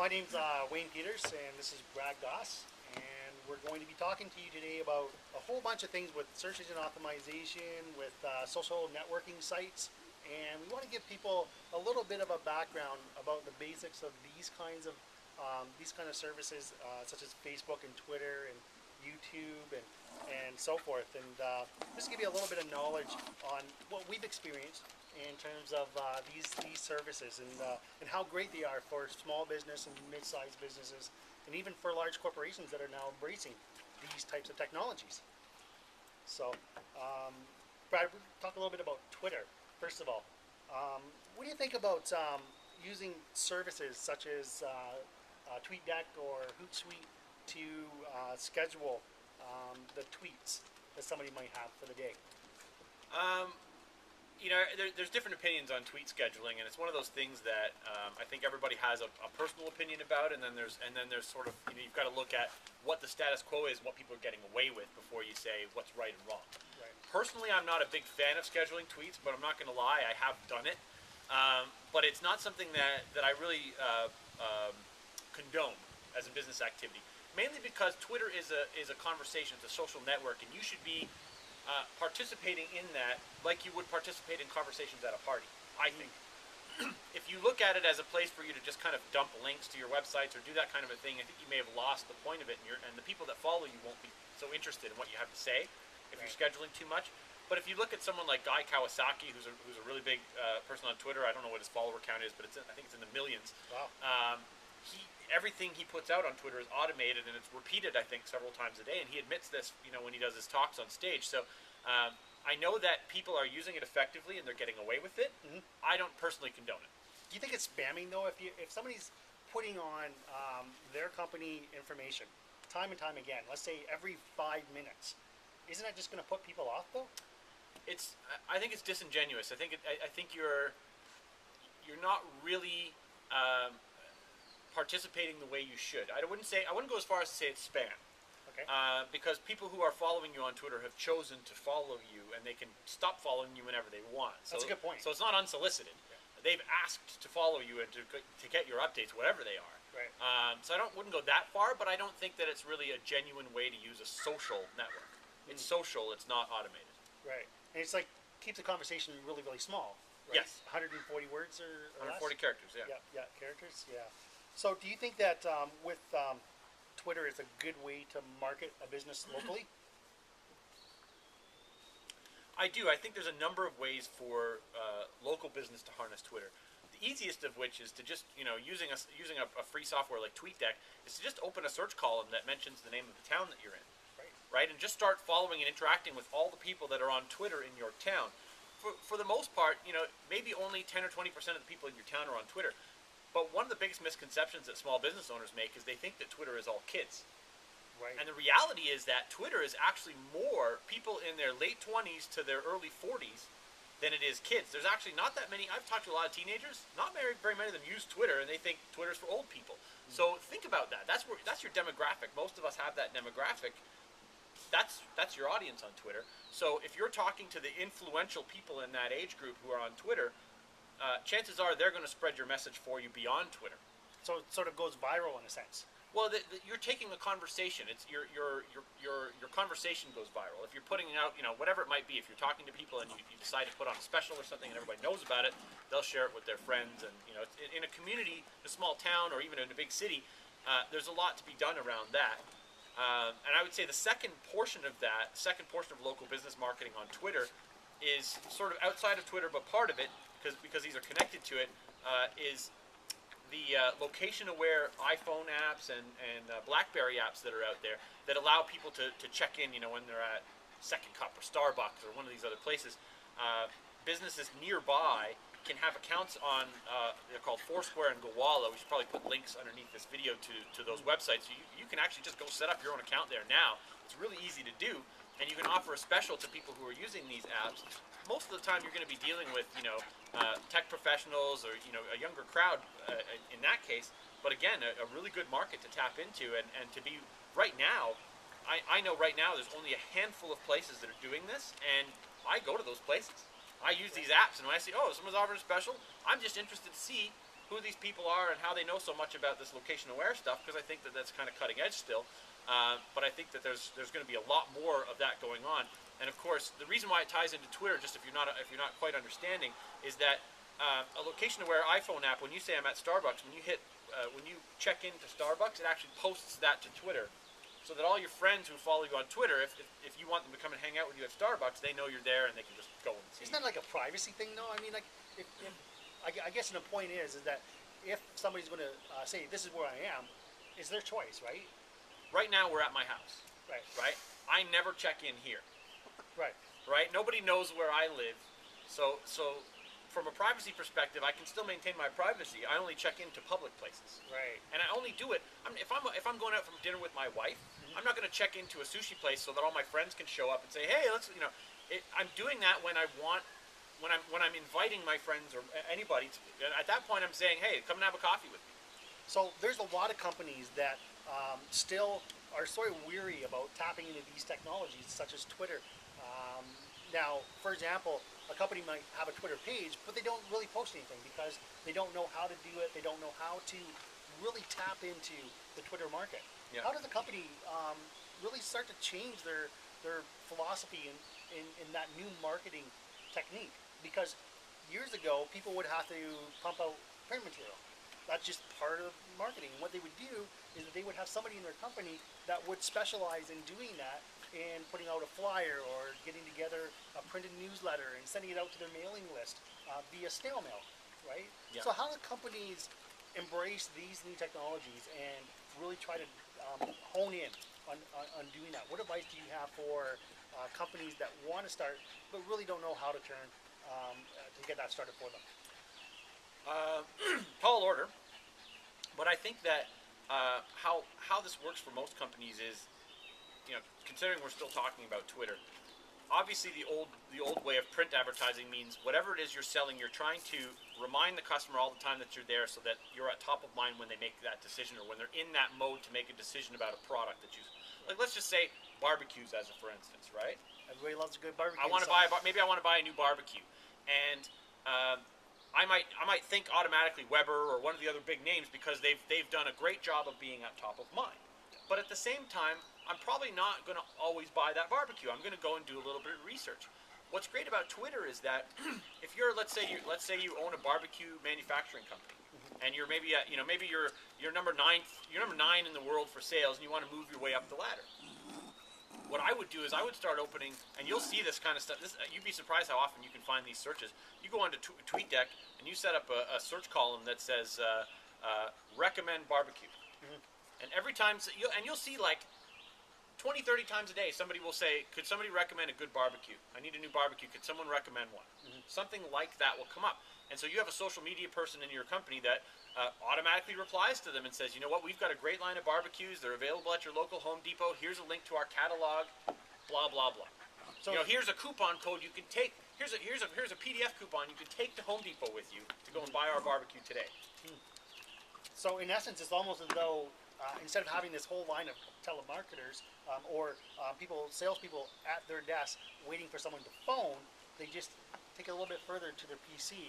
My name's Wayne Peters, and this is Brad Goss, and we're going to be talking to you today about a whole bunch of things with search engine optimization, with social networking sites, and we want to give people a little bit of a background about the basics of these kinds of services, such as Facebook and Twitter and YouTube and so forth, and just give you a little bit of knowledge on what we've experienced in terms of these services and how great they are for small business and mid-sized businesses, and even for large corporations that are now embracing these types of technologies. So, Brad, we'll talk a little bit about Twitter. First of all, what do you think about using services such as TweetDeck or Hootsuite to schedule the tweets that somebody might have for the day? There's different opinions on tweet scheduling, and it's one of those things that I think everybody has a personal opinion about, and then there's sort of, you've got to look at what the status quo is, what people are getting away with before you say what's right and wrong. Right. Personally, I'm not a big fan of scheduling tweets, but I'm not going to lie, I have done it. But it's not something that I really condone as a business activity. Mainly because Twitter is a conversation, it's a social network, and you should be participating in that like you would participate in conversations at a party, I think. If you look at it as a place for you to just kind of dump links to your websites or do that kind of a thing, I think you may have lost the point of it, and the people that follow you won't be so interested in what you have to say if you're scheduling too much. But if you look at someone like Guy Kawasaki, who's a really big person on Twitter, I don't know what his follower count is, but I think it's in the millions. Wow. Everything he puts out on Twitter is automated, and it's repeated, I think, several times a day. And he admits this, when he does his talks on stage. So I know that people are using it effectively, and they're getting away with it. Mm-hmm. I don't personally condone it. Do you think it's spamming though? If somebody's putting on their company information time and time again, let's say every 5 minutes, isn't that just going to put people off though? I think it's disingenuous. I think you're not really participating the way you should. I wouldn't go as far as to say it's spam. Okay. Because people who are following you on Twitter have chosen to follow you, and they can stop following you whenever they want. That's a good point. So it's not unsolicited. Yeah. They've asked to follow you and to get your updates, whatever they are. Right. So I wouldn't go that far, but I don't think that it's really a genuine way to use a social network. It's social. It's not automated. Right. And it's like keeps the conversation really, really small. Right? Yes. 140 words or 140 less? characters. Yeah. Yeah. Characters. Yeah. So, do you think that with Twitter is a good way to market a business locally? I do. I think there's a number of ways for local business to harness Twitter. The easiest of which is to just, using a free software like TweetDeck, is to just open a search column that mentions the name of the town that you're in. Right? And just start following and interacting with all the people that are on Twitter in your town. For the most part, maybe only 10 or 20% of the people in your town are on Twitter. But one of the biggest misconceptions that small business owners make is they think that Twitter is all kids. Right. And the reality is that Twitter is actually more people in their late 20s to their early 40s than it is kids. There's actually not that many. I've talked to a lot of teenagers. Not very many of them use Twitter, and they think Twitter's for old people. Mm-hmm. So think about that. That's your demographic. Most of us have that demographic. That's your audience on Twitter. So if you're talking to the influential people in that age group who are on Twitter, chances are they're going to spread your message for you beyond Twitter. So it sort of goes viral in a sense. Well, you're taking a conversation. It's your conversation goes viral. If you're putting out, whatever it might be. If you're talking to people and you decide to put on a special or something and everybody knows about it, they'll share it with their friends. And in a community, a small town, or even in a big city, there's a lot to be done around that. And I would say the second portion of local business marketing on Twitter is sort of outside of Twitter, but part of it, because these are connected to it, is the location-aware iPhone apps and BlackBerry apps that are out there that allow people to check in, when they're at Second Cup or Starbucks or one of these other places. Businesses nearby can have accounts on, they're called Foursquare and Gowalla. We should probably put links underneath this video to those websites. So you can actually just go set up your own account there now. It's really easy to do, and you can offer a special to people who are using these apps. Most of the time you're going to be dealing with, tech professionals or, a younger crowd in that case. But again, a really good market to tap into, and to be right now, I know right now there's only a handful of places that are doing this, and I go to those places. I use these apps, and when I see, someone's offering a special, I'm just interested to see who these people are and how they know so much about this location aware stuff, because I think that that's kind of cutting edge still. But I think that there's going to be a lot more of that going on. And of course, the reason why it ties into Twitter, just if you're not quite understanding, is that a location aware iPhone app, when you say I'm at Starbucks, when you check into Starbucks, it actually posts that to Twitter, so that all your friends who follow you on Twitter, if you want them to come and hang out with you at Starbucks, they know you're there and they can just go and see. Isn't that like a privacy thing, though? I mean, like, I guess the point is that if somebody's going to say this is where I am, it's their choice, right? Right now, we're at my house. Right. Right. I never check in here. Right. Right. Nobody knows where I live, so from a privacy perspective, I can still maintain my privacy. I only check into public places. Right. And I only do it. If I'm going out from dinner with my wife, I'm not going to check into a sushi place so that all my friends can show up and say, "Hey, let's." I'm doing that when I want. When I'm inviting my friends or anybody, at that point I'm saying, hey, come and have a coffee with me. So there's a lot of companies that still are sort of weary about tapping into these technologies, such as Twitter. Now, for example, a company might have a Twitter page, but they don't really post anything because they don't know how to do it. They don't know how to really tap into the Twitter market. Yeah. How does the company really start to change their philosophy in that new marketing technique? Because years ago, people would have to pump out print material. That's just part of marketing. What they would do is that they would have somebody in their company that would specialize in doing that and putting out a flyer or getting together a printed newsletter and sending it out to their mailing list via snail mail, right? Yeah. So how do companies embrace these new technologies and really try to hone in on doing that? What advice do you have for companies that want to start but really don't know how to turn to get that started for them? Tall order, but I think that how this works for most companies is, considering we're still talking about Twitter, obviously the old way of print advertising means whatever it is you're selling, you're trying to remind the customer all the time that you're there, so that you're at top of mind when they make that decision, or when they're in that mode to make a decision about a product that you, like, let's just say barbecues as a for instance, right? Everybody loves a good barbecue. I want to buy maybe I want to buy a new barbecue, and I might think automatically Weber or one of the other big names because they've done a great job of being at top of mind. But at the same time, I'm probably not going to always buy that barbecue. I'm going to go and do a little bit of research. What's great about Twitter is that if you're let's say you own a barbecue manufacturing company, and you're maybe at, maybe you're number 9 in the world for sales, and you want to move your way up the ladder. What I would do is I would start opening, and you'll see this kind of stuff. You'd be surprised how often you can find these searches. You go onto TweetDeck and you set up a search column that says recommend barbecue, and every time you'll see like 20, 30 times a day, somebody will say, could somebody recommend a good barbecue? I need a new barbecue. Could someone recommend one? Something like that will come up. And so you have a social media person in your company that automatically replies to them and says, you know what, we've got a great line of barbecues. They're available at your local Home Depot. Here's a link to our catalog, blah, blah, blah. So, here's a coupon code you can take. Here's a PDF coupon you can take to Home Depot with you to go and buy our barbecue today. So in essence, it's almost as though instead of having this whole line of telemarketers or salespeople at their desk waiting for someone to phone, they just take it a little bit further to their PC